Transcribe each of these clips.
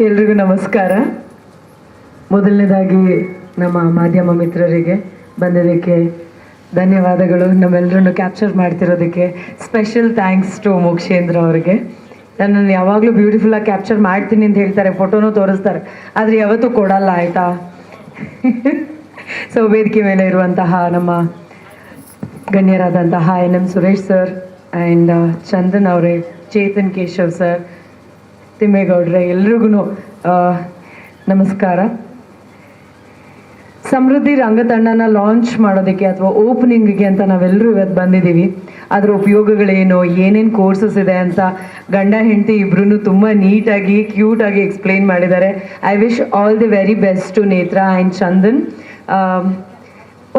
ಎಲ್ರಿಗೂ ನಮಸ್ಕಾರ. ಮೊದಲನೇದಾಗಿ ನಮ್ಮ ಮಾಧ್ಯಮ ಮಿತ್ರರಿಗೆ ಬಂದಿದ್ದಕ್ಕೆ ಧನ್ಯವಾದಗಳು. ನಮ್ಮೆಲ್ಲರನ್ನು ಕ್ಯಾಪ್ಚರ್ ಮಾಡ್ತಿರೋದಕ್ಕೆ ಸ್ಪೆಷಲ್ ಥ್ಯಾಂಕ್ಸ್ ಟು ಮೋಕ್ಷೇಂದ್ರ ಅವರಿಗೆ. ನನ್ನನ್ನು ಯಾವಾಗಲೂ ಬ್ಯೂಟಿಫುಲ್ಲಾಗಿ ಕ್ಯಾಪ್ಚರ್ ಮಾಡ್ತೀನಿ ಅಂತ ಹೇಳ್ತಾರೆ, ಫೋಟೋನೂ ತೋರಿಸ್ತಾರೆ, ಆದರೆ ಯಾವತ್ತೂ ಕೊಡಲ್ಲ, ಆಯಿತಾ? ಸೊ ವೇದಿಕೆ ಮೇಲೆ ಇರುವಂತಹ ನಮ್ಮ ಗಣ್ಯರಾದಂತಹ NM Suresh sir and Chandan ಅವರೇ, ಚೇತನ್ ಕೇಶವ್ ಸರ್, ತಿಮ್ಮೇಗೌಡ್ರೆ, ಎಲ್ರಿಗೂ ನಮಸ್ಕಾರ. ಸಮೃದ್ಧಿ ರಂಗತಂಡನ ಲಾಂಚ್ ಮಾಡೋದಕ್ಕೆ ಅಥವಾ ಓಪನಿಂಗಿಗೆ ಅಂತ ನಾವೆಲ್ಲರೂ ಇವತ್ತು ಬಂದಿದ್ದೀವಿ. ಅದರ ಉಪಯೋಗಗಳೇನು, ಏನೇನು ಕೋರ್ಸಸ್ ಇದೆ ಅಂತ ಗಂಡ ಹೆಂಡತಿ ಇಬ್ಬರೂ ತುಂಬ ನೀಟಾಗಿ ಕ್ಯೂಟಾಗಿ ಎಕ್ಸ್ಪ್ಲೈನ್ ಮಾಡಿದ್ದಾರೆ. I wish all the very best to Netra and Chandan.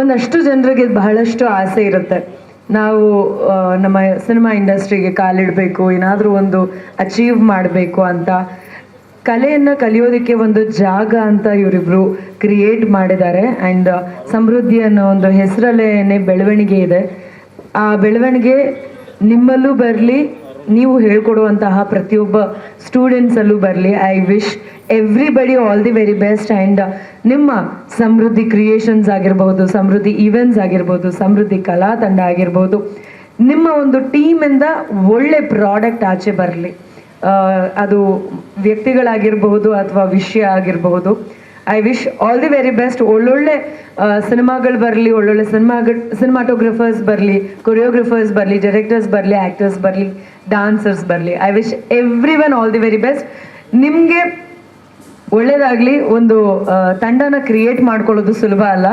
ಒಂದಷ್ಟು ಜನರಿಗೆ ಬಹಳಷ್ಟು ಆಸೆ ಇರುತ್ತೆ, ನಾವು ನಮ್ಮ ಸಿನಿಮಾ ಇಂಡಸ್ಟ್ರಿಗೆ ಕಾಲಿಡಬೇಕು, ಏನಾದರೂ ಒಂದು ಅಚೀವ್ ಮಾಡಬೇಕು ಅಂತ. ಕಲೆಯನ್ನು ಕಲಿಯೋದಕ್ಕೆ ಒಂದು ಜಾಗ ಅಂತ ಇವರಿಬ್ಬರು ಕ್ರಿಯೇಟ್ ಮಾಡಿದ್ದಾರೆ. ಆ್ಯಂಡ್ ಸಮೃದ್ಧಿ ಅನ್ನೋ ಒಂದು ಹೆಸರಲ್ಲೇ ಬೆಳವಣಿಗೆ ಇದೆ. ಆ ಬೆಳವಣಿಗೆ ನಿಮ್ಮಲ್ಲೂ ಬರಲಿ, ನೀವು ಹೇಳ್ಕೊಡುವಂತಹ ಪ್ರತಿಯೊಬ್ಬ ಸ್ಟೂಡೆಂಟ್ಸಲ್ಲೂ ಬರಲಿ. I wish everybody all the very best. And ನಿಮ್ಮ ಸಮೃದ್ಧಿ ಕ್ರಿಯೇಷನ್ಸ್ ಆಗಿರ್ಬೋದು, ಸಮೃದ್ಧಿ ಈವೆಂಟ್ಸ್ ಆಗಿರ್ಬೋದು, ಸಮೃದ್ಧಿ ಕಲಾ ತಂಡ ಆಗಿರ್ಬೋದು, ನಿಮ್ಮ ಒಂದು ಟೀಮಿಂದ ಒಳ್ಳೆ ಪ್ರಾಡಕ್ಟ್ ಆಚೆ ಬರಲಿ. ಅದು ವ್ಯಕ್ತಿಗಳಾಗಿರ್ಬಹುದು ಅಥವಾ ವಿಷಯ ಆಗಿರಬಹುದು. I wish all the very best. ಒಳ್ಳೊಳ್ಳೆ ಸಿನಿಮಾಗಳು ಬರಲಿ, ಒಳ್ಳೊಳ್ಳೆ ಸಿನಿಮಾಟೋಗ್ರಫರ್ಸ್ ಬರಲಿ, ಕೊರಿಯೋಗ್ರಫರ್ಸ್ ಬರಲಿ, ಡೈರೆಕ್ಟರ್ಸ್ ಬರಲಿ, ಆ್ಯಕ್ಟರ್ಸ್ ಬರಲಿ, ಡಾನ್ಸರ್ಸ್ ಬರಲಿ. I wish every one all the very best. ನಿಮಗೆ ಒಳ್ಳೇದಾಗಲಿ. ಒಂದು ತಂಡನ ಕ್ರಿಯೇಟ್ ಮಾಡ್ಕೊಳ್ಳೋದು ಸುಲಭ ಅಲ್ಲ,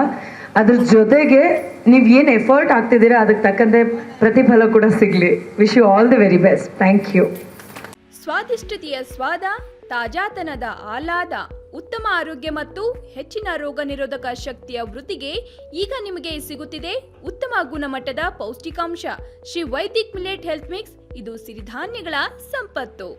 ಅದ್ರ ಜೊತೆಗೆ ನೀವು ಏನು ಎಫರ್ಟ್ ಆಗ್ತಿದ್ದೀರಾ ಅದಕ್ಕೆ ತಕ್ಕಂತೆ ಪ್ರತಿಫಲ ಕೂಡ ಸಿಗಲಿ. Wish you all the very best. Thank you. ಸ್ವಾದಿಷ್ಟತೆಯ ಸ್ವಾದ, ತಾಜಾತನದ ಆಹ್ಲಾದ, ಉತ್ತಮ ಆರೋಗ್ಯ ಮತ್ತು ಹೆಚ್ಚಿನ ರೋಗ ನಿರೋಧಕ ಶಕ್ತಿಯ ವೃದ್ಧಿಗೆ ಈಗ ನಿಮಗೆ ಸಿಗುತ್ತಿದೆ ಉತ್ತಮ ಗುಣಮಟ್ಟದ ಪೌಷ್ಟಿಕಾಂಶ Shri Vaidik millet health mix. ಇದು ಸಿರಿಧಾನ್ಯಗಳ ಸಂಪತ್ತು.